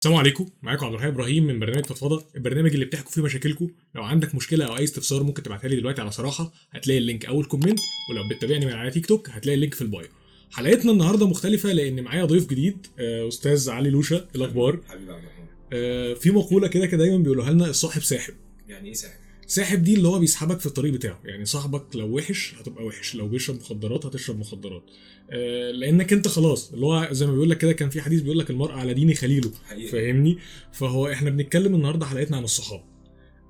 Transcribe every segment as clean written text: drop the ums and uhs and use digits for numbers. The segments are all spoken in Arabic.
السلام عليكم، معاكم عبد الرحيم ابراهيم من برنامج فضفضه، البرنامج اللي بتحكوا فيه مشاكلكم. لو عندك مشكله او اي استفسار ممكن تبعتها لي دلوقتي على صراحه، هتلاقي اللينك اول كومنت، ولو بتتابعني من على تيك توك هتلاقي اللينك في البايو. حلقتنا النهارده مختلفه لان معايا ضيف جديد، استاذ علي لوشا. إيه الاخبار؟ حبيبي عبد الرحمن. في مقوله كده دايما بيقولوها لنا، الصاحب ساحب. يعني ايه ساحب؟ ساحب دي اللي هو بيسحبك في الطريق بتاعه، يعني صاحبك لو وحش هتبقى وحش، لو بيشرب مخدرات هتشرب مخدرات. لانك انت خلاص اللي هو زي ما بيقول لك كده، كان في حديث بيقول لك المرء على دين خليله. حقيقي. فاهمني؟ فهو احنا بنتكلم النهارده حلقتنا عن الصحاب.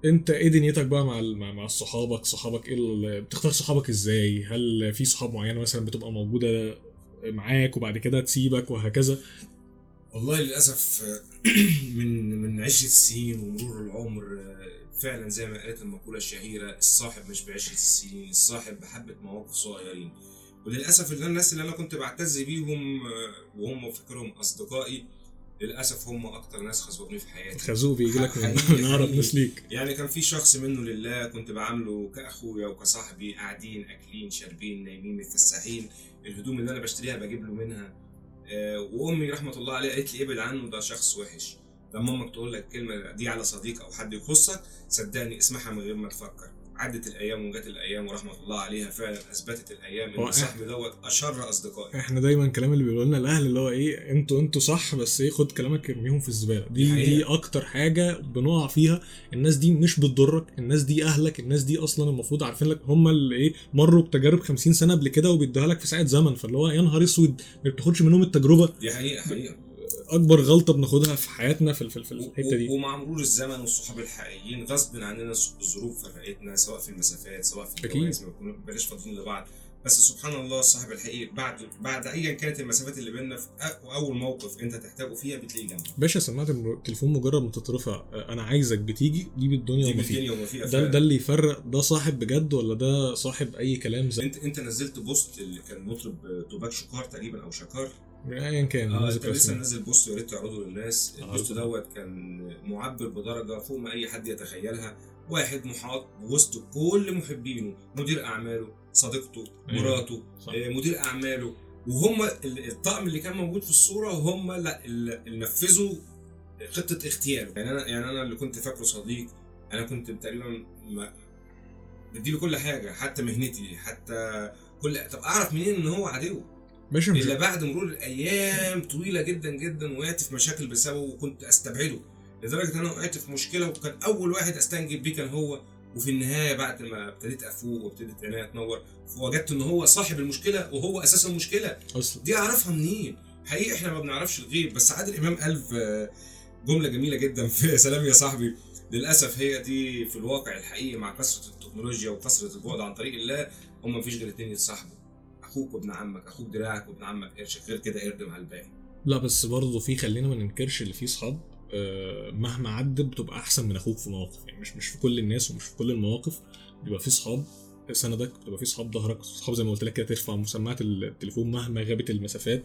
انت ايه دنيتك بقى مع صحابك ايه بتختار صحابك ازاي؟ هل في صحاب معينه مثلا بتبقى موجوده معاك وبعد كده تسيبك وهكذا؟ والله للاسف من عشرة السنين ومرور العمر، فعلا زي ما قالت المقولة الشهيرة، الصاحب مش بعشرة السنين، الصاحب بحبة مواقف صغيرين. وللاسف الناس اللي انا كنت بعتز بيهم وهم فاكرهم اصدقائي، للاسف هم اكتر ناس خذوني في حياتي. الخازوق بيجي لك من حقيقي اقرب حقيقي. ناس ليك. يعني كان في شخص منه لله كنت بعامله كاخويا وكصاحبي، قاعدين اكلين شاربين نايمين متفسحين، الهدوم اللي انا بشتريها بجيب له منها. وامي رحمه الله عليها قالت لي ابعد عنه، ده شخص وحش. لما امك تقول لك الكلمه دي على صديق او حد يخصك، صدقني اسمعها من غير ما تفكر. عدت الايام وجت الايام، ورحمه الله عليها فعلا اثبتت الايام ان صاحبي دوت اشر اصدقائي. احنا دايما الكلام اللي بيقولوا لنا الاهل اللي هو ايه، انتوا صح، بس ايه، خد كلامك ارميهم في الزباله. دي اكتر حاجه بنقع فيها. الناس دي مش بتضرك، الناس دي اهلك، الناس دي اصلا المفروض عارفين لك، هم اللي ايه، مروا بتجارب 50 سنه قبل كده وبيدوها لك في ساعه زمن، فاللي هو يا نهار اسود ما بتاخدش منهم التجربه. دي حقيقه. اكبر غلطه بناخدها في حياتنا في الحته دي. ومع مرور الزمن والصحاب الحقيقيين غصب عننا الظروف فرقتنا، سواء في المسافات سواء في الجواز، ما بقيناش فاضيين لبعض. بس سبحان الله الصاحب الحقيقي بعد ايا كانت المسافات اللي بيننا، في اول موقف انت تحتاجه فيها بتلاقيه جنبك. باشا سماعه التليفون مجرد ما تترفع، انا عايزك بتيجي دي بالدنيا وما فيها. ده اللي يفرق ده صاحب بجد ولا ده صاحب اي كلام. زي انت نزلت بوست اللي كان مطرب توباك شكار تقريبا او شكار، ايا كان. انت لسه منزل بوست، يا ريت تعرضه للناس. البوست دوت كان معبر بدرجه فوق ما اي حد يتخيلها. واحد محاط بوسط كل محبينه، مدير اعماله، صديقته، مراته، مدير اعماله، وهم الطقم اللي كان موجود في الصوره هم اللي نفذوا خطه اغتياله. يعني انا اللي كنت فاكره صديق، انا كنت تقريبا بديله كل حاجه، حتى مهنتي، حتى طب اعرف منين ان هو عدو؟ الا بعد مرور الايام طويله جدا جدا، وقعت في مشاكل بسببه وكنت استبعده، لدرجه ان انا وقعت في مشكله وكان اول واحد استنجد بيه كان هو. وفي النهايه بعد ما ابتديت افوق وابتديت عينيا تنور، وجدت ان هو صاحب المشكله وهو اساسا المشكله اصلا. دي اعرفها منين؟ حقيقي احنا ما بنعرفش الغيب. بس عادل امام قال في جمله جميله جدا في سلام يا صاحبي، للاسف هي دي في الواقع الحقيقي مع كثره التكنولوجيا وكثره البعد عن طريق الله، هم مفيش غير اتنين يتصاحبوا، اخوك وابن عمك، اخوك دراعك وابن عمك قرشك، غير كده اردم على الباقي. لا بس برضه في، خلينا ما ننكرش اللي فيه صحاب مهما عدت بتبقى احسن من اخوك في مواقف، يعني مش في كل الناس ومش في كل المواقف. بيبقى في صحاب سندك، بتبقى في صحاب ظهرك، صحاب زي ما قلت لك كده، ترفع سماعه التليفون مهما غابت المسافات،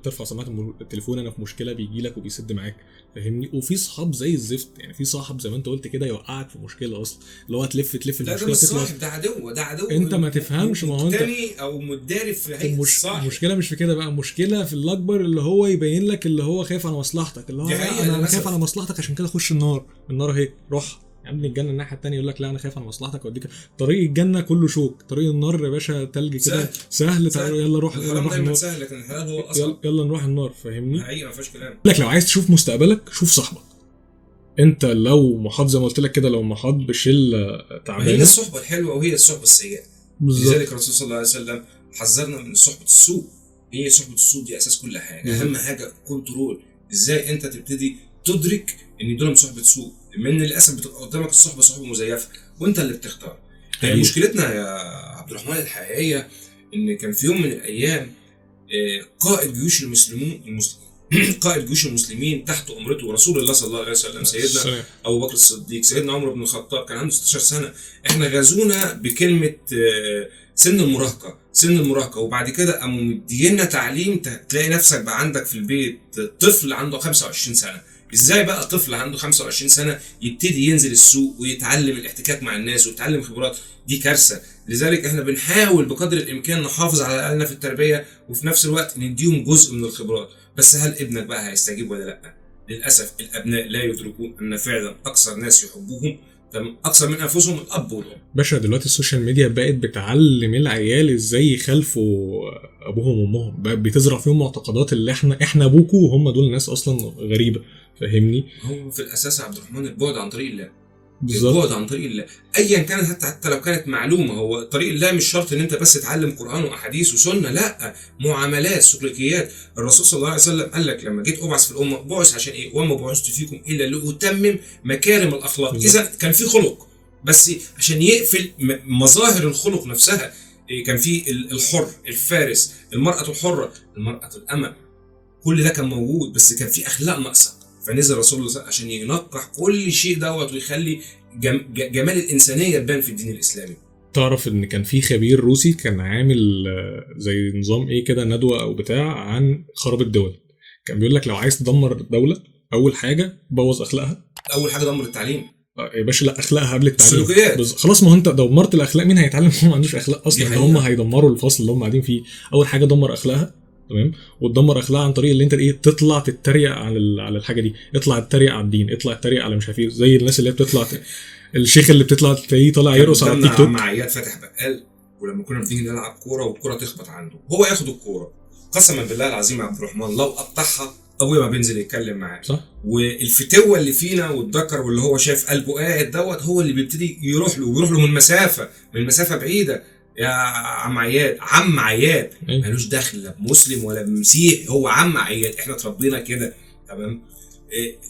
ترفع سماعه التليفون انا في مشكله بيجي لك وبيسد معاك. فاهمني؟ وفي صحاب زي الزفت، يعني في صاحب زي ما انت قلت كده يوقعك في مشكله اصلا، اللي هو تلف المشكله تخلص. ده عدو انت ما تفهمش، ما هو انت او متداري في هيئه الصاحب. المشكله مش في كده بقى، المشكله في الاكبر اللي هو يبين لك اللي هو خايف على مصلحتك، اللي هو انا خايف على مصلحتك عشان كده اخش النار اهي روح يا عم الجنه الناحيه الثانيه، يقول لك لا انا خايف على مصلحتك اوديك طريق الجنه كله شوك، طريق النار يا باشا تلج كده سهل. يلا روح النار سهل، لكن الحلال هو اصعب. يلا نروح النار. فاهمني؟ حقيقه ما فيهاش كلام. لك لو عايز تشوف مستقبلك شوف صاحبك. انت لو محاط زي ما قلت لك كده، لو محاط بشله تعبانه، هي الصحبه الحلوه وهي الصحبه السيئه. لذلك الرسول صلى الله عليه وسلم حذرنا من صحبه السوء. هي صحبه السوء دي اساس كل حاجه. اهم حاجه كنترول، ازاي انت تبتدي تدرك ان دول صحبه سوء، من للاسف بتبقى قدامك صحبه مزيفه وانت اللي بتختار. مشكلتنا يا عبد الرحمن الحقيقيه ان كان في يوم من الايام قائد جيوش قائد جيوش المسلمين تحت امرته رسول الله صلى الله عليه وسلم، سيدنا ابو بكر الصديق، سيدنا عمر بن الخطاب، كان عنده 16 سنه. احنا غزونا بكلمه سن المراهقه، وبعد كده قاموا مدينا تعليم تلاقي نفسك بقى عندك في البيت طفل عنده 25 سنه. ازاي بقى طفل عنده 25 سنه يبتدي ينزل السوق ويتعلم الاحتكاك مع الناس ويتعلم خبرات؟ دي كارثه. لذلك احنا بنحاول بقدر الامكان نحافظ على اهلنا في التربيه، وفي نفس الوقت نديهم جزء من الخبرات. بس هل ابنك بقى هيستجيب ولا لا؟ للاسف الابناء لا يدركون ان فعلا اكثر ناس يحبوهم اكثر من انفسهم الاب والام. باشا دلوقتي السوشيال ميديا بقت بتعلم العيال ازاي يخالفوا ابوهم وامهم، بقت بتزرع فيهم معتقدات اللي احنا ابوكوا وهم دول ناس اصلا غريبه، فاهمني؟ هو في الاساس يا عبد الرحمن البعد عن طريق الله، بالظبط. البعد عن طريق الله ايا كانت، حتى لو كانت معلومه. هو طريق الله مش شرط ان انت بس تتعلم قران واحاديث وسنه، لا، معاملات، سلوكيات. الرسول صلى الله عليه وسلم قال لك لما جيت ابعث في الامه بعث عشان ايه؟ وما بعثت فيكم الا لاتمم مكارم الاخلاق. اذا كان في خلق بس عشان يقفل مظاهر الخلق نفسها. كان في الحر، الفارس، المراه الحره، المراه الامه، كل ده كان موجود، بس كان في اخلاق ناقصه. فنزل رسول الله عشان ينقح كل شيء دوت ويخلي جمال الانسانيه تبان في الدين الاسلامي. تعرف ان كان في خبير روسي كان عامل زي نظام ايه كده، ندوه او بتاع عن خراب الدول. كان بيقول لك لو عايز تدمر دوله اول حاجه بوظ اخلاقها، اول حاجه دمر التعليم. يا باشا لا، اخلاقها قبل التعليم. سلوكيات. خلاص، ما هو انت دمرت الاخلاق مين هيتعلم؟ هم ما عندوش اخلاق اصلا، هم هيدمروا الفصل اللي هم قاعدين فيه. اول حاجه دمر اخلاقها، تمام؟ وتدمر اخلاقها عن طريق اللي انت ايه، تطلع تتريق على الحاجه دي، اطلع تتريق على الدين، اطلع تتريق على مش عارف ايه، زي الناس اللي هي بتطلع الشيخ اللي بتطلع تلاقيه طالع يرقص على التيك توك. مع عياد فتح بقال، ولما كنا بنيجي نلعب كوره والكوره تخبط عنده هو ياخد الكوره، قسما بالله العظيم يا عبد الرحمن لو قطعها ابويا ما بينزل يتكلم معاه. صح. والفتوه اللي فينا والذكر واللي هو شايف قلبه قاعد دوت هو اللي بيبتدي يروح له، ويروح له من مسافه بعيده. يا عم عياد، عم عياد مالوش دخل لا بمسلم ولا بمسيح، هو عم عياد، احنا اتربينا كده، تمام؟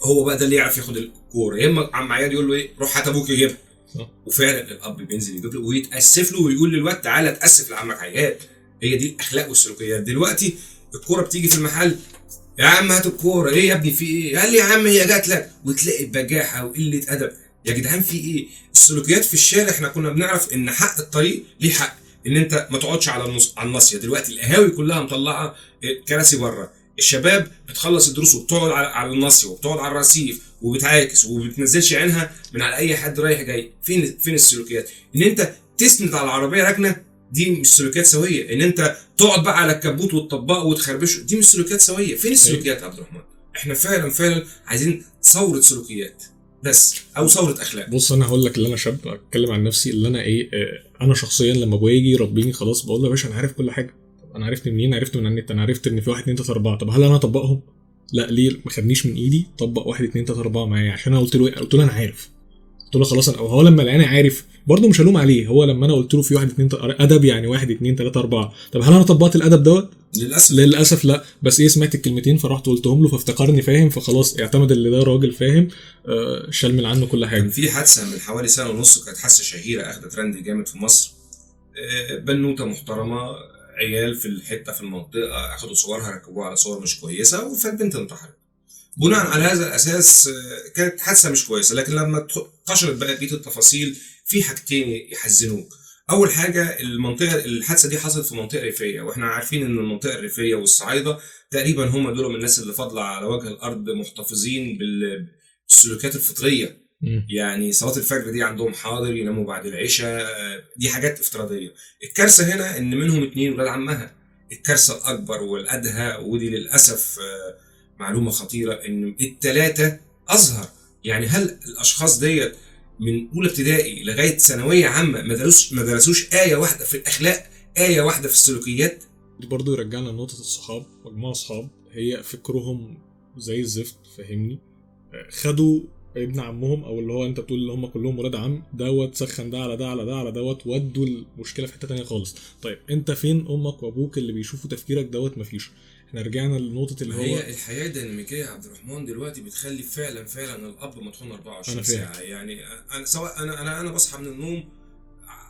هو بقى ده اللي يعرف ياخد الكوره. يا اما عم عياد يقول له ايه، روح هات ابوك يجيبها. وفعلا الاب بينزل يجيب له ويتاسف له ويقول للواد تعالى اتاسف لعمك عياد. هي دي الاخلاق والسلوكيات. دلوقتي الكوره بتيجي في المحل، يا عم هات الكوره، ايه يا ابني في ايه؟ قال لي يا عم هي جات لك، وتلاقي بجاحه وقله ادب. يا جدعان في ايه؟ السلوكيات في الشارع احنا كنا بنعرف ان حق الطريق ليه حق، ان انت ما تقعدش على الناصيه. دلوقتي القهاوي كلها مطلعه كراسي بره، الشباب بتخلص الدروس وبتقعد على الناصيه وبتقعد على الرصيف وبتعاكس وبتنزلش عينها من على اي حد رايح جاي. فين السلوكيات؟ ان انت تسند على العربيه راكنه، دي مش سلوكيات سويه. ان انت تقعد بقى على الكبوت وتطبقه وتخربشه، دي مش سلوكيات سويه. فين السلوكيات يا عبد الرحمن؟ احنا فعلا عايزين ثوره سلوكيات بس، او ثوره اخلاق. بص انا هقول لك اللي انا شاب، اتكلم عن نفسي، اللي انا ايه، انا شخصيا لما ابويا يجي يربيني خلاص بقول له يا باشا انا عارف كل حاجه. انا عرفت منين؟ عرفت من النت. انا عرفت ان في 1 2 3 4. طب هل انا اطبقهم؟ لا. ليه ما خدنيش من ايدي طبق 1 2 3 4 معايا؟ عشان انا قلت له انا عارف. قلت له خلاص. هو لما لقاني عارف برضه مش هلوم عليه. هو لما انا قلت له في 1 2 ادب، يعني 1 2 3 4. طب هل انا طبقت الادب دوت؟ للاسف لا. بس ايه، سمعت الكلمتين فرحت قلتهم له فافتكرني فاهم، فخلاص اعتمد اللي ده راجل فاهم، شال من عنه كل حاجه. كان في حادثه من حوالي سنه ونص، كانت حادثه شهيره اخذت ترند جامد في مصر. بنوته محترمه، عيال في الحته في المنطقه اخذوا صورها ركبوها على صور مش كويسه، فالبنت انتحرت. بناء على هذا الاساس كانت حادثه مش كويسه. لكن لما انتشرت بقى بقيه التفاصيل، في حاجتين يحزنوك. اول حاجه، الحادثه دي حصلت في منطقه ريفيه، واحنا عارفين ان المنطقه الريفيه والصعايده تقريبا هم دول من الناس اللي فاضله على وجه الارض محتفظين بالسلوكيات الفطريه. يعني صلاه الفجر دي عندهم حاضر، يناموا بعد العشاء، دي حاجات افتراضيه. الكارثه هنا ان منهم 2 ولاد عمها. الكارثه الاكبر والادهى، ودي للاسف معلومه خطيره، ان ال3 ازهر. يعني هل الاشخاص ديت من اولى ابتدائي لغايه ثانويه عامه ما درسوش ايه واحده في الاخلاق، ايه واحده في السلوكيات؟ دي برضه يرجعنا لنقطه الصحاب. مجموعه اصحاب هي فكرهم زي الزفت، فاهمني؟ خدوا ابن عمهم، او اللي هو انت بتقول اللي هم كلهم ولاد عم دوت، سخن ده على ده على ده على دوت، ودوا المشكله في حته تانية خالص. طيب انت فين امك وابوك اللي بيشوفوا تفكيرك دوت؟ مفيش. احنا رجعنا لنقطه اللي هو هي الحياه الديناميكيه يا عبد الرحمن دلوقتي بتخلي فعلا الاب مطحون 24 ساعه. يعني انا سواء انا بصحى من النوم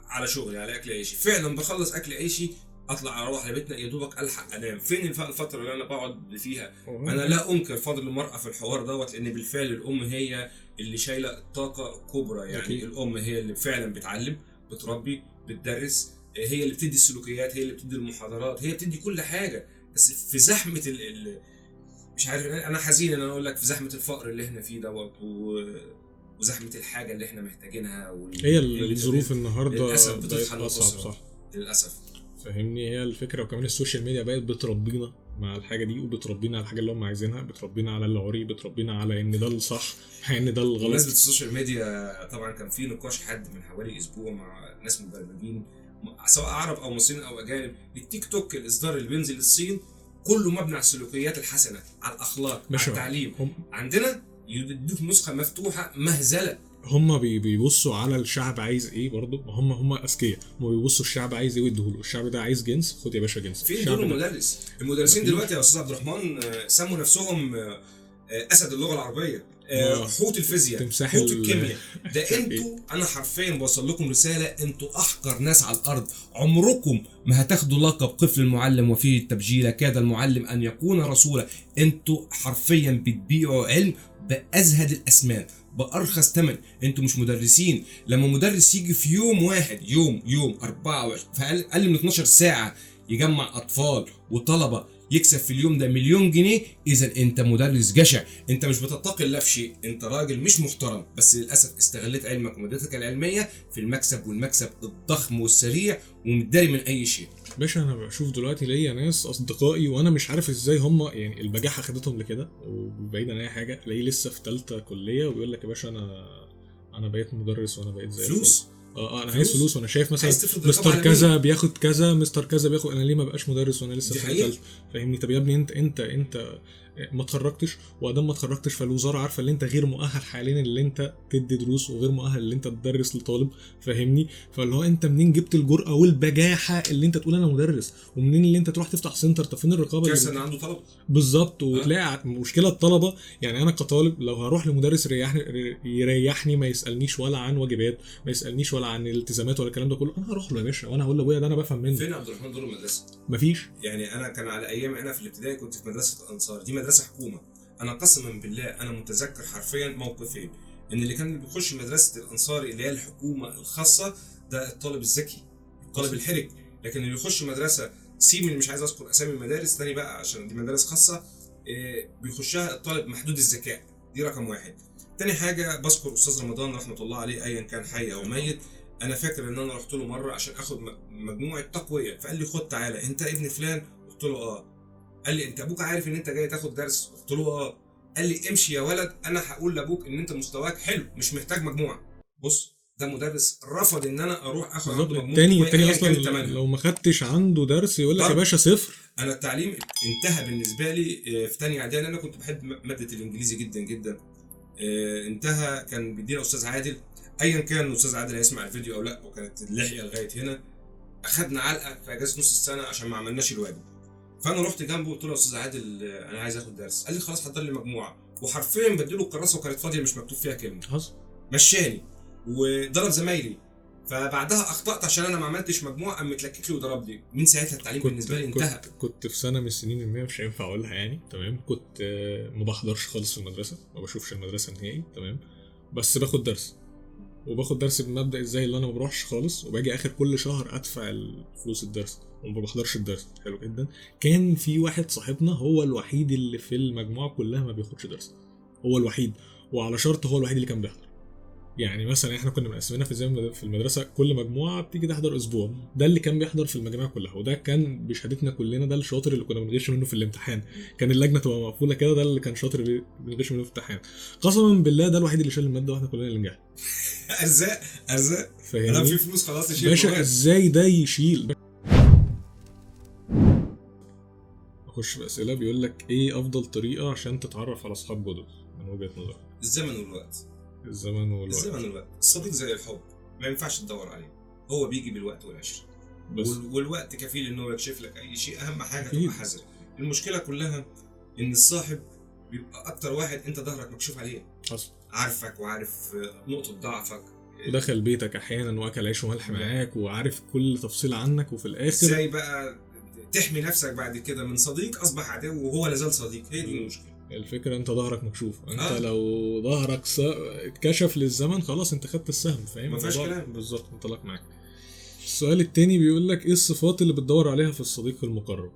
على شغلي، على اكل عيشي، فعلا بخلص اكل عيشي اطلع اروح لبيتنا يا دوبك الحق انام. فين الفتره اللي انا بقعد فيها؟ انا لا انكر فضل المراه في الحوار دوت، لان بالفعل الام هي اللي شايله الطاقه الكبرى. يعني الام هي اللي فعلا بتعلم، بتربي، بتدرس، هي اللي بتدي السلوكيات، هي اللي بتدي المحاضرات، هي بتدي كل حاجه. بس في زحمه مش عارف، انا حزين ان انا اقول لك، في زحمه الفقر اللي احنا فيه دوت وزحمه الحاجه اللي احنا محتاجينها، هي الظروف النهارده للاسف بتطحن اصعب. صح، للاسف، فاهمني؟ هي الفكره. وكمان السوشيال ميديا بقت بتربينا مع الحاجه دي، وبتربينا على الحاجه اللي هم عايزينها، بتربينا على العري، بتربينا على ان ده الصح ان ده الغلط. بمناسبة السوشيال ميديا، طبعا كان في نقاش حد من حوالي اسبوع مع ناس مبرمجين سواء عرب او مصريين او اجانب، التيك توك الاصدار اللي بينزل الصين كله مبني على السلوكيات الحسنه، على الاخلاق، على التعليم. عندنا يدوك نسخه مفتوحه مهزله. هم بيبصوا على الشعب عايز ايه برضه، هم اذكياء، هم بيبصوا الشعب عايز ايه ويديهوله. الشعب ده عايز جنس، خد يا باشا جنس. فين دور المدرس؟ المدرسين دلوقتي يا استاذ عبد الرحمن سموا نفسهم اسد اللغه العربيه، حوت الفيزياء، حوت الكيمياء. ده انتوا، انا حرفيا بوصل لكم رساله، انتوا احقر ناس على الارض. عمركم ما هتاخدوا لقب قفل المعلم وفيه التبجيله، كاد المعلم ان يكون رسولا. انتوا حرفيا بتبيعوا علم بازهد الاسمان بارخص ثمن. انتوا مش مدرسين. لما مدرس يجي في يوم واحد، يوم 24 في اقل من 12 ساعه يجمع اطفال وطلبه يكسب في اليوم ده مليون جنيه، اذا انت مدرس جشع. انت مش بتتقي الله في شيء، انت راجل مش محترم، بس للاسف استغلت علمك ومادتك العلميه في المكسب، والمكسب الضخم والسريع ومتداري من اي شيء. باشا انا بشوف دلوقتي ليا ناس اصدقائي وانا مش عارف ازاي هم يعني البجاحه خدتهم لكده، وبعيد عن اي حاجه تلاقيه لسه في ثالثه كليه وبيقول لك يا باشا انا بقيت مدرس وانا بقيت زي فلوس. انا عايز فلوس، وانا شايف مثلا مستر كذا بياخد كذا، مستر كذا بياخد، انا ليه ما بقاش مدرس وانا لسه في ثالثه؟ فاهمني؟ طب يا ابني انت ما اتخرجتش، وادام ما اتخرجتش فالوزاره عارفه ان انت غير مؤهل حاليا اللي انت تدي دروس، وغير مؤهل اللي انت تدرس لطالب. فاهمني؟ فاللي هو انت منين جبت الجرأه والبجاحه اللي انت تقول انا مدرس؟ ومنين اللي انت تروح تفتح سنتر؟ طب فين الرقابه؟ كارثه ان عنده طلبه. بالظبط. وتلاقي مشكله الطلبه. يعني انا كطالب لو هروح لمدرس يريحني ما يسالنيش ولا عن واجبات، ما يسالنيش ولا عن الالتزامات ولا الكلام ده كله، انا هروح له يا باشا وانا هقول لابويا ده انا بفهم منه. فين عبد الرحمن دور المدرسه؟ مفيش. يعني انا كان على ايام انا في الابتدائي كنت في مدرسه الانصار، دي مدرسه حكومه. انا قسما بالله انا متذكر حرفيا موقفين، ان اللي كان بيخش مدرسه الانصار اللي هي الحكومه الخاصه ده الطالب الذكي، الطالب الحرك. لكن اللي يخش مدرسه سيمن، مش عايز اذكر اسامي المدارس تاني بقى عشان دي مدارس خاصه، بيخشها الطالب محدود الذكاء. دي رقم واحد. تاني حاجه بذكر استاذ رمضان رحمه الله عليه، ايا كان حي او ميت. انا فاكر ان انا رحت له مره عشان اخد مجموعه تقويه، فقال لي خد تعالى انت ابن فلان؟ قلت له اه. قال لي انت ابوك عارف ان انت جاي تاخد درس؟ قلت له اه. قال لي امشي يا ولد، انا هقول لابوك ان انت مستواك حلو مش محتاج مجموعه. بص ده مدرس رفض ان انا اروح اخد عنده مجموعه. التاني اصلا لو ما خدتش عنده درس يقول لك يا باشا صفر. انا التعليم انتهى بالنسبه لي في ثانيه اعدادي. انا كنت بحب ماده الانجليزي جدا جدا. انتهى كان بيدينا استاذ عادل، ايا كان الاستاذ عادل هيسمع الفيديو او لا، وكانت اللحيه لغايه هنا. اخدنا علقه في اجازه نص السنه عشان ما عملناش الواجب. فانا رحت جنبه قلت له يا استاذ عادل انا عايز اخد درس. قال لي خلاص حضر لي مجموعه، وحرفيا بديله الكراسه وكانت فاضيه مش مكتوب فيها كلمه. مشاني وضرب زمايلي. فبعدها اخطات عشان انا ما عملتش مجموعه، قام متلكك لي وضرب لي. من ساعتها التعليم بالنسبه لي انتهى. كنت في سنه من السنين المية مش هينفع اقولها يعني، تمام. كنت ما بحضرش خالص في المدرسه، ما بشوفش المدرسه نهائي، تمام. بس باخد درس، وباخد درس بمبدا ازاي اللي انا ما بروحش خالص، وباجي اخر كل شهر ادفع الفلوس الدرس وما بحضرش الدرس. حلو جدا. كان في واحد صاحبنا هو الوحيد اللي في المجموعه كلها ما بياخدش درس، هو الوحيد، وعلى شرط هو الوحيد اللي كان بيحضر. يعني مثلا احنا كنا مقسمينها في المدرسه كل مجموعه بتيجي تحضر اسبوع، ده اللي كان بيحضر في المجاميع كلها، وده كان بشهادتنا كلنا، ده الشاطر اللي كنا بنغش منه في الامتحان. كان اللجنه تبقى مقفوله كده، ده اللي كان شاطر بنغش منه في الامتحان. قسما بالله ده الوحيد اللي شال الماده واحنا كلنا اللي نجحنا. ارزاق انا في فلوس خلاص يشيل باشا. ازاي ده يشيل؟ اخش في اسئله بيقول لك ايه افضل طريقه عشان تتعرف على اصحاب جدد من وجهه نظرك؟ الزمن والوقت. الزمن والوقت. الصديق زي الحب، ما ينفعش تدور عليه، هو بيجي بالوقت والعشره بس. والوقت كفيل انه يكشف لك اي شيء. اهم حاجه تبقى حذر. المشكله كلها ان الصاحب بيبقى اكتر واحد انت ظهرك مكشوف عليه، عارفك وعارف نقطه ضعفك، ودخل بيتك احيانا واكل عيش وملح معاك وعارف كل تفصيله عنك، وفي الاخر ازاي بقى تحمي نفسك بعد كده من صديق اصبح عدو وهو لازال صديق؟ هي دي المشكله. الفكره انت ظهرك مكشوف. انت لو ظهرك اتكشف للزمن خلاص انت خدت السهم، فاهم؟ ما فيهاش كلام. بالظبط، انطلق معاك. السؤال التاني بيقول لك ايه الصفات اللي بتدور عليها في الصديق المقرب؟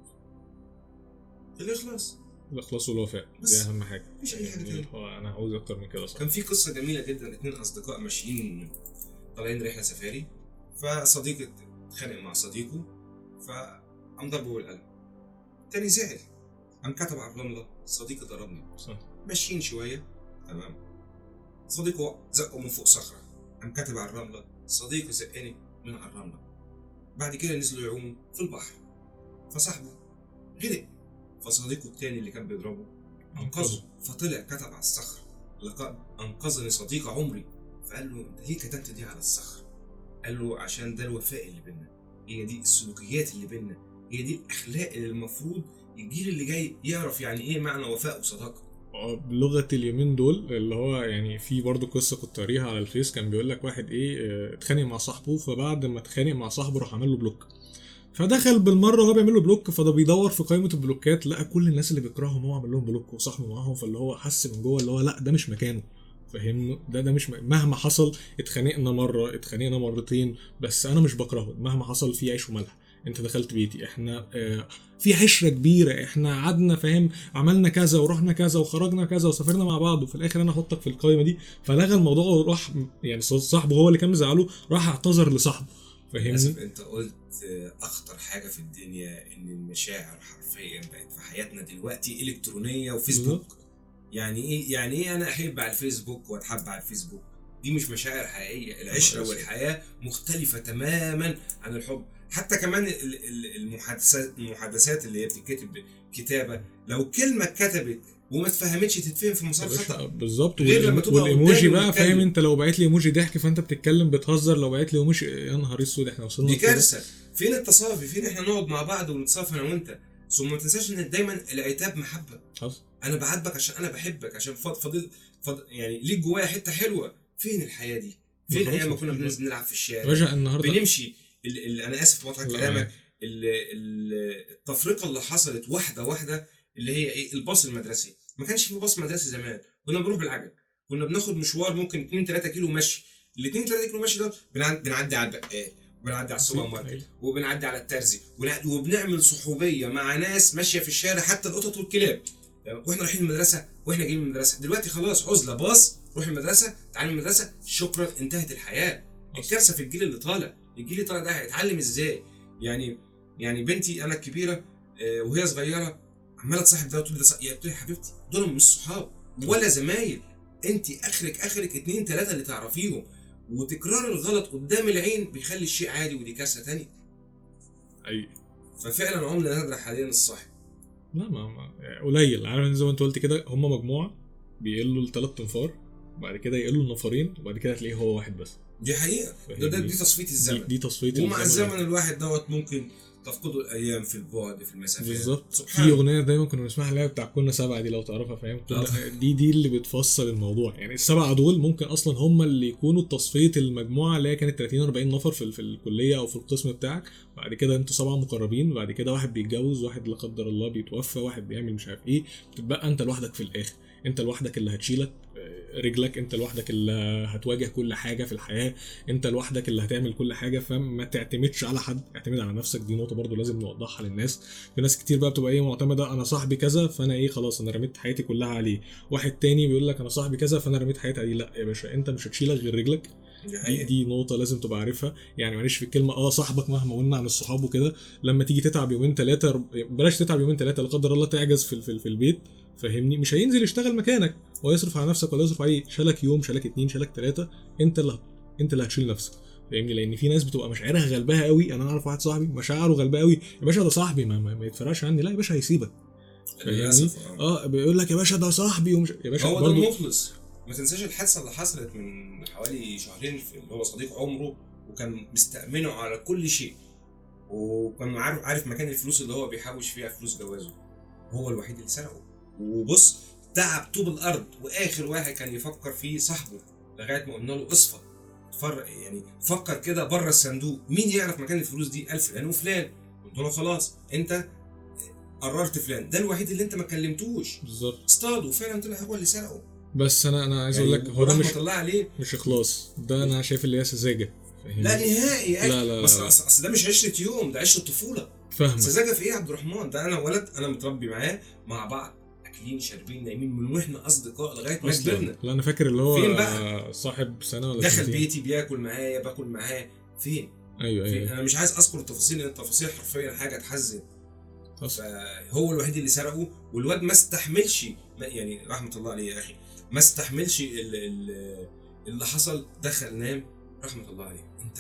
الاخلاص والوفاء، دي اهم حاجه. مفيش اي حاجه تانية. انا عاوز اكتر من كده صح. كان في قصه جميله جدا، 2 اصدقاء ماشيين طالعين رحله سفاري، فصديق اتخانق مع صديقه فقام ضربه بالقلم. التاني زعل قام كتب على الرمله صديقي ضربني. صح. ماشيين شويه تمام، صديقه زقه من فوق صخره، قام كتب على الرمله صديقي زقني من على الرمله. بعد كده نزلوا يعوموا في البحر، فصاحبه غرق، فصديقه التاني اللي كان بيضربه انقذه، فطلع كتب على الصخر لقد انقذني صديق عمري. فقال له انت ليه كتبت دي على الصخر؟ قال له عشان ده الوفاء اللي بينا، هي دي السلوكيات اللي بينا، هي دي الاخلاق اللي المفروض الجيل اللي جاي يعرف يعني ايه معنى وفاء وصداقه. بلغة اليومين دول اللي هو يعني في برضه قصة كنت قاريها على الفيس، كان بيقول لك واحد ايه اتخانق مع صاحبه، فبعد ما اتخانق مع صاحبه راح عمل له بلوك، فدخل بالمره وهو بيعمل له بلوك، فده بيدور في قائمه البلوكات لقى كل الناس اللي بيكرههم هو عمل لهم بلوك وصاحبه معاهم، فاللي هو حس من جوه اللي هو لا ده مش مكانه، فاهمني؟ ده مش مهما حصل، اتخانقنا مره اتخانقنا مرتين بس انا مش بكرهه، مهما حصل في عيش وملح، انت دخلت بيتي، احنا في عشره كبيره، احنا قعدنا فاهم عملنا كذا ورحنا كذا وخرجنا كذا وسافرنا مع بعض، وفي الاخر انا احطك في القائمه دي. فلغى الموضوع وراح يعني صاحبه هو اللي كان مزعله راح اعتذر لصاحبه، فاهمني؟ للاسف انت قلت اخطر حاجه في الدنيا، ان المشاعر حرفيا بقت في حياتنا دلوقتي الكترونيه وفيسبوك. يعني ايه انا احب على الفيسبوك واتحب على الفيسبوك؟ دي مش مشاعر حقيقيه. العشره والحياه مختلفه تماما عن الحب. حتى كمان المحادثات اللي هي بتتكتب كتابه، لو كلمه اتكتبت وما اتفهمتش تتفهم في مسار خطا بالظبط. غير لما تبقى والايموجي بقى فاهم، انت لو بعت لي ايموجي ضحك فانت بتتكلم بتهزر، لو بعت لي ايموجي يا نهار اسود احنا وصلنا دي كارثه. فين التصافي؟ فين احنا نقعد مع بعض ونتصافى انا وانت؟ ثم ما تنساش ان دايما العتاب محبه. حصل. انا بعاتبك عشان انا بحبك، عشان فضل يعني ليك جوايا حته حلوه. فين الحياه دي؟ فين ايام ما كنا بننزل نلعب في الشارع رجع النهارده بنمشي انا اسف مقاطعه كلامك، التفرقه اللي حصلت واحده واحده اللي هي ايه؟ الباص المدرسي. ما كانش في باص مدرسي زمان، كنا بنروح بالعجل، كنا بناخد مشوار ممكن 2 3 كيلو مشي. ال 2 3 كيلو مشي ده بنعدي على البقال، وبنعدي على السوبر ماركت، وبنعدي على الترزي، وبنعمل صحوبيه مع ناس ماشيه في الشارع، حتى القطط والكلاب، واحنا رايحين المدرسه واحنا جايين من المدرسه. دلوقتي خلاص عزله، باص، روح المدرسه، تعالى المدرسه، شكرا، انتهت الحياه. الكارثه في الجيل اللي طالع. الجيل اللي طالع ده هيتعلم ازاي؟ يعني بنتي انا الكبيره وهي صغيره عماله تصاحب ده وتقول لي يا حبيبتي دول مش صحاب ولا زمايل، انت اخرك 2 3 اللي تعرفيهم. وتكرار الغلط قدام العين بيخلي الشيء عادي، ودي كارثه ثانيه. اي ففعلا عمرنا نادر حاليا الصاحب. لا ما قليل، عارف زي ما انت قلت كده، هم مجموعه بيقلوا ل3 انفار، وبعد كده يقلوا لنفرين، وبعد كده تلاقيه هو واحد بس. دي حقيقه. دي تصفيه الزمن. دي تصفيه ومع الزمن الواحد دوت ممكن تفقدوا الايام في البعد في المسافات. بالظبط. في اغنيه دايما كنا بنسمعها اللي هي بتاع كنا 7 دي، لو تعرفها فاهم؟ دي اللي بتفصل الموضوع. يعني ال7 دول ممكن اصلا هم اللي يكونوا تصفيه المجموعه اللي هي كانت 30 40 نفر في الكليه او في القسم بتاعك. بعد كده انتوا 7 مقربين، بعد كده واحد بيتجوز، واحد لا قدر الله بيتوفى، واحد بيعمل مش عارف ايه، بتبقى انت لوحدك في الاخر. انت لوحدك اللي هتشيلك رجلك، انت لوحدك اللي هتواجه كل حاجه في الحياه، انت لوحدك اللي هتعمل كل حاجه، فما تعتمدش على حد، اعتمد على نفسك. دي نقطه برضو لازم نوضحها للناس. في ناس كتير بقى بتبقى ايه معتمده، انا صاحبي كذا فانا ايه خلاص انا رميت حياتي كلها عليه. واحد تاني بيقول لك انا صاحبي كذا فانا رميت حياتي عليه. لا يا باشا، انت مش هتشيلك غير رجلك. دي نقطه لازم تبقى عارفها. يعني معلش في الكلمه صاحبك مهما قلنا عن الصحاب وكده، لما تيجي تتعب يومين 3 بلاش تتعب يومين 3 لا قدر الله تعجز في البيت، فاهمني؟ مش هينزل يشتغل مكانك ويصرف على نفسك ولا يصرف عليه. شالك يوم، شالك 2، شالك 3، انت اللي هتشيل نفسك، فاهمني؟ لان في ناس بتبقى مشاعرها غلبها قوي. انا اعرف واحد صاحبي مشاعره غلبها قوي، يا باشا ده صاحبي ما يتفرقش عني. لا يا باشا هيسيبك، فاهمني؟ بيقول لك يا باشا ده صاحبي ومش يا باشا هو ده المخلص. ما تنساش الحادثه اللي حصلت من حوالي شهرين في اللي هو صديق عمره، وكان مستأمنه على كل شيء، وكان عارف مكان الفلوس اللي هو بيحوش فيها فلوس جوازه، هو الوحيد اللي سرقه. وبص تعب طوب الارض، واخر واحد كان يفكر فيه صاحبه، لغايه ما قلنا له اصفى يعني فكر كده بره الصندوق، مين يعرف مكان الفلوس دي؟ قال فلان وفلان. قلت له خلاص انت قررت فلان، ده الوحيد اللي انت ما كلمتوش. بالظبط. اصطاده وفعلا طلع هو اللي سرقه. بس انا عايز اقول لك هو ده مش اخلاص، ده انا شايف اللي هي سذاجه. لا نهائي. لا بس اصل ده مش عشره يوم، ده عشره طفوله. فاهم سذاجه في ايه يا عبد الرحمن؟ ده انا ولد انا متربي معاه مع بعض، اكلين شاربين نايمين من واحنا اصدقاء لغايه ما كبرنا. لا انا فاكر اللي هو فين بقى؟ صاحب سنه ولا دخل بيتي بياكل معايا باكل معاه. فين؟ ايوه انا مش عايز اذكر التفاصيل لان التفاصيل حرفيا حاجه تحزن. فهو الوحيد اللي سرقه، والواد ما استحملش، يعني رحمه الله عليه يا اخي، ما استحملش اللي حصل، دخل نام رحمه الله عليه. انت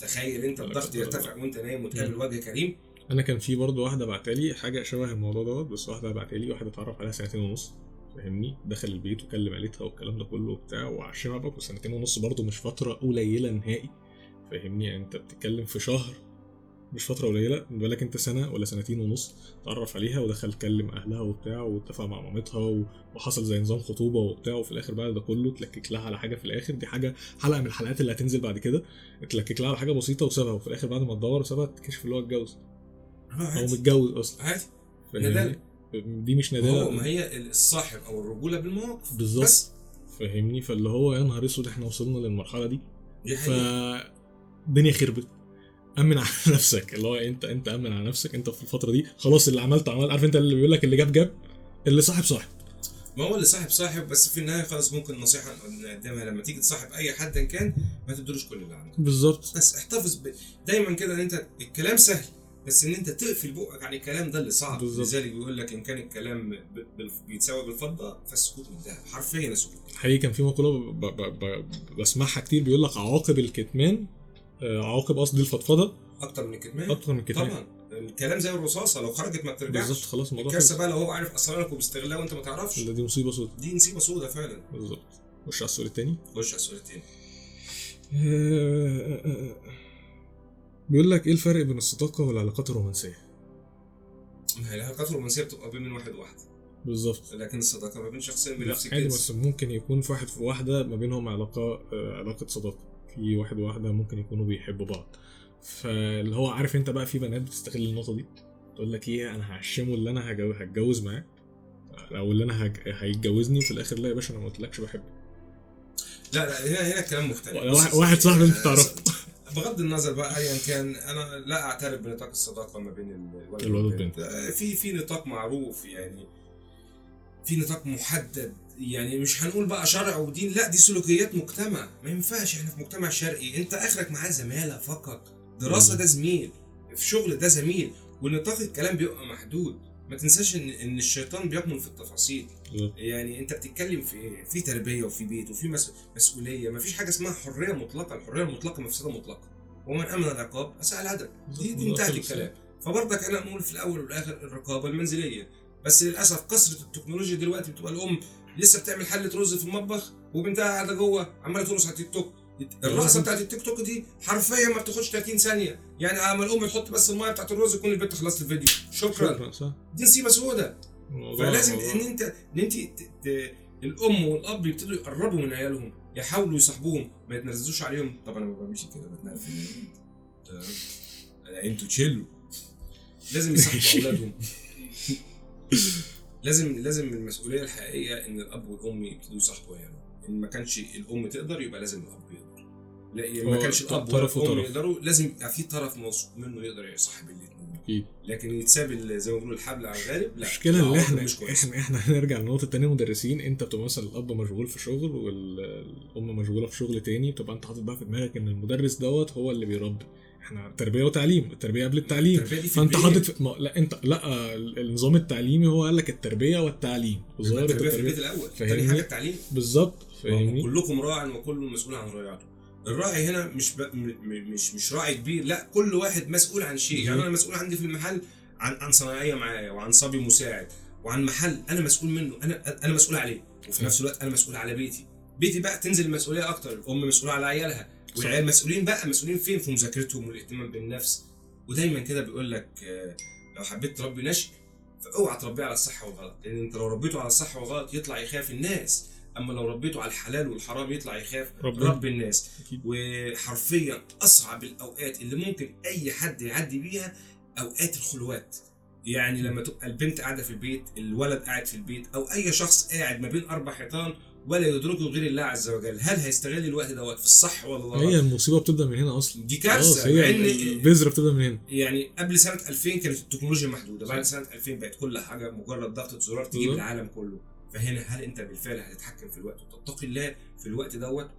تخيل انت الضغط يرتفع وانت نايم وتقابل وجه كريم. انا كان في برضه واحده بعتالي حاجه شبه الموضوع دوت، بس واحده بعتالي واحده اتعرف عليها 2.5 سنين، فاهمني، دخل البيت وكلم عيلتها والكلام ده كله وبتاع وعشمها بقى. 2.5 سنين برضه مش فتره قليله نهائي، فاهمني، يعني انت بتتكلم في شهر، مش فتره قليله. بالك انت سنه ولا 2.5 سنين اتعرف عليها ودخل كلم اهلها وبتاع واتفق مع مامتها وحصل زي نظام خطوبه وبتاع، وفي الاخر بعد ده كله تلكك لها على حاجه في الاخر. دي حاجه حلقه من الحلقات اللي هتنزل بعد كده، تلكك لها على حاجه بسيطه وسابها، وفي الاخر بعد ما تدور وسابها تكتشف اللي هو اتجوز او متجوز اصلا. عادي، ندالة. دي مش ندالة، ما هي الصاحب او الرجوله بالمواقف بالظبط، بس، فاهمني. فاللي هو يا نهار اسود احنا وصلنا للمرحله دي، حقيقة. الدنيا خربت. امن على نفسك، اللي هو انت امن على نفسك. انت في الفتره دي خلاص اللي عملته عمل، عارف انت اللي بيقول لك اللي جاب اللي صاحب. ما هو اللي صاحب، بس في النهايه خلاص ممكن نصيحه نقدمها لما تيجي تصاحب اي حد إن كان، ما تدروش كل اللي عندك بالظبط، بس احتفظ دايما كده ان انت الكلام سهل، بس ان انت تقفل بقك عن الكلام ده اللي صعب. لذلك بيقول لك ان كان الكلام بيتساوى بالفضه فالسكوت من الذهب، حرفيا السكوت. حقيقي كان في مقوله بسمعها كتير، بيقول لك عواقب الكتمان، عواقب قصدي الفضفضه اكتر من الكتمان. طبعا الكلام زي الرصاصه لو خرجت ما بترجعش. بالظبط، خلاص الموضوع الكارثه بقى لو هو عارف اسرارك وبيستغلها وانت ما تعرفش، دي مصيبه سودة، دي مصيبه سودة فعلا. بالظبط. خش على السؤال التاني. بيقول لك ايه الفرق بين الصداقه والعلاقات الرومانسيه؟ ما هي العلاقات الرومانسيه بتبقى بين واحد وواحده بالظبط، لكن الصداقه ما بين شخصين بنفس الجنس. بس ممكن يكون في واحد وواحده ما بينهم علاقه صداقه، في واحد وواحده ممكن يكونوا بيحبوا بعض. فاللي هو عارف انت بقى في بنات بتستغل النقطه دي، تقول لك ايه انا هعشمه اللي انا هتجوز معاه، او اللي انا هيتجوزني، وفي الاخر لا يا باشا انا ما قلتلكش بحبك. لا هنا كلام مختلف. واحد صاحبي انت تعرفه، بغض النظر بقى ايا كان، انا لا اعترف بنطاق الصداقه ما بين الولد والبنت. في نطاق معروف، يعني في نطاق محدد، يعني مش هنقول بقى شرع ودين، لا دي سلوكيات مجتمع. ما ينفعش، احنا في مجتمع شرقي، انت اخرك معاه زماله فقط، دراسه ده زميل، في شغل ده زميل، ونطاق الكلام بيبقى محدود. ما تنساش ان الشيطان بيكمن في التفاصيل. يعني انت بتتكلم في ايه؟ في تربيه وفي بيت وفي مسؤوليه. ما فيش حاجه اسمها حريه مطلقه، الحريه المطلقه مفسده مطلقه، ومن امن العقاب اساء الادب. دي انتهت الكلام. فبرضك انا نقول في الاول والاخر الرقابه المنزليه. بس للاسف كثره التكنولوجيا دلوقتي بتبقى الام لسه بتعمل حله رز في المطبخ وبنتها قاعده جوه عماله ترقص على التيك توك. الرقصه بتاعت التيك توك دي حرفيا ما بتاخدش 30 ثانيه، يعني اما الام تحط بس الميه بتاعت الرز يكون البنت خلصت الفيديو، شكرا. دي نصيبه سودة. فلازم ان انت الام والاب يبتدوا يقربوا من عيالهم، يحاولوا يصاحبوهم، ما يتنرفزوش عليهم. طب انا ما بعملش كده، بتنرفز انتوا تشيلوا. لازم يصاحبوا اولادهم. لازم المسؤوليه الحقيقيه ان الاب والام يبتدوا يصاحبوا عيالهم. ان ما كانش الام تقدر يبقى لازم الاب يقدر. لا ما كانش الاب والام يقدروا، لازم يبقى في طرف موثوق منه يقدر يصاحب الاثنين. لكن يتساب زي ما بيقولوا الحبل على الغارب، لا. المشكله اللي احنا هنرجع للنقطه الثانيه. مدرسين، انت بتبقى مثلا الاب مشغول في شغل والام مشغوله في شغل تاني، بتبقى انت حاطط بقى في دماغك ان المدرس دوت هو اللي بيربي. احنا تربيه وتعليم، التربيه قبل التعليم، فانت حاطط لا النظام التعليمي هو قال لك التربيه والتعليم، التربيه في البيت الاول، ثاني حاجه التعليم. بالظبط، فاهمني. كلكم راع وكل مسؤول عن رعيته. الراعي هنا مش راعي كبير، لا كل واحد مسؤول عن شيء. يعني انا مسؤول عندي في المحل عن صناعيه معايا، وعن صبي مساعد، وعن محل انا مسؤول منه، انا مسؤول عليه، وفي نفس الوقت انا مسؤول على بيتي بقى تنزل المسؤوليه اكتر. الام مسؤوله على عيالها، والعيال مسؤولين فين؟ في مذاكرتهم والاهتمام بالنفس. ودايما كده بيقول لك لو حبيت تربي نشء فاوعى تربيه على الصح والغلط، لان انت لو ربيته على الصح والغلط يطلع يخاف الناس، اما لو ربيته على الحلال والحرام يطلع يخاف رب الناس. وحرفيا اصعب الاوقات اللي ممكن اي حد يعدي بيها اوقات الخلوات. يعني لما تبقى البنت قاعده في البيت، الولد قاعد في البيت، او اي شخص قاعد ما بين 4 حيطان ولا يدركه غير الله عز وجل، هل هيستغل الوقت دوت في الصح ولا لا؟ هي المصيبه بتبدا من هنا اصلا، دي كارثه. هي البذره بتبدا من هنا. يعني قبل سنه 2000 كانت التكنولوجيا محدوده، بعد سنه 2000 بقت كل حاجه مجرد ضغطه زرار تجيب العالم كله. فهنا هل انت بالفعل هتتحكم في الوقت وتتقي الله في الوقت دوت،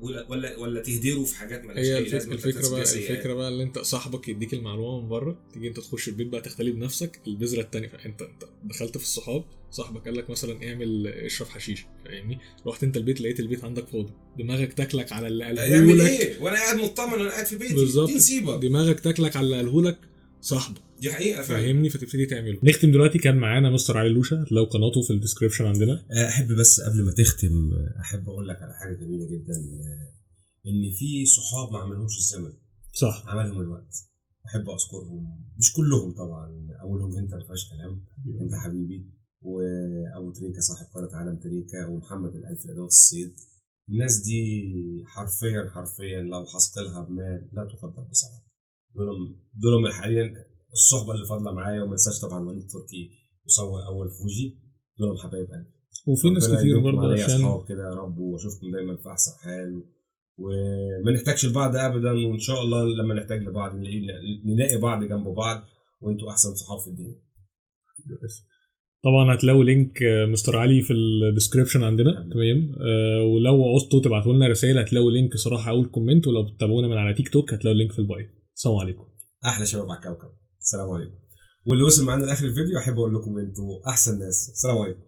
ولا تهدره في حاجات مالهاش هي اي لازمه؟ الفكره بقى اللي انت صاحبك يديك المعلومه من بره، تيجي انت تخش البيت بقى تختلي بنفسك البذره التانيه. فانت دخلت في الصحاب، صاحبك قال لك مثلا اعمل اشرب حشيش، فاهمني؟ رحت انت البيت لقيت البيت عندك فاضي، دماغك تاكلك على اللي قاله يعمل لك. ايه وانا قاعد مطمن وانا قاعد في بيتي؟ بالظبط، دي نسيبك. دماغك تاكلك على اللي قاله لك صاحبك. دي حقيقه فعلا. فاهمني؟ فتبتدي تعمله. نختم دلوقتي، كان معانا مستر علي لوشا، هتلاقوا قناته في الديسكربشن عندنا. احب بس قبل ما تختم احب اقول لك على حاجه جميله جدا، ان في صحاب ما عملهمش الزمن، صح، عملهم الوقت. احب اذكرهم، مش كلهم طبعا، اولهم انت ما فيهاش كلام، انت حبيبي، وابو تريكه صاحب قناه عالم تريكه، ومحمد الالف ادوات الصيد. الناس دي حرفيا لو حصلها بمال لا تقدر بسبب. دول حاليا الصحبه اللي فاضله معايا. وما انساش طبعا وليد تركي وصور اول فوجي، دول حبايب قلبي. وفي ناس كتير برضه عشان اصحاب كده يا رب، واشوفكم دايما في احسن حال، وما نحتاجش لبعض ابدا، وان شاء الله لما نحتاج لبعض نلاقي بعض جنب بعض، وانتوا احسن صحاب في الدنيا. طبعا هتلاقوا لينك مستر علي في الديسكربشن عندنا، تمام. ولو عوزتوا تبعتوا لنا رسائل هتلاقوا لينك صراحه اول كومنت، ولو بتتابعونا من على تيك توك هتلاقوا اللينك في البايو. السلام عليكم. احلى شباب على الكوكب. السلام عليكم. واللي وصل معانا لاخر الفيديو احب اقول لكم انتوا احسن ناس. السلام عليكم.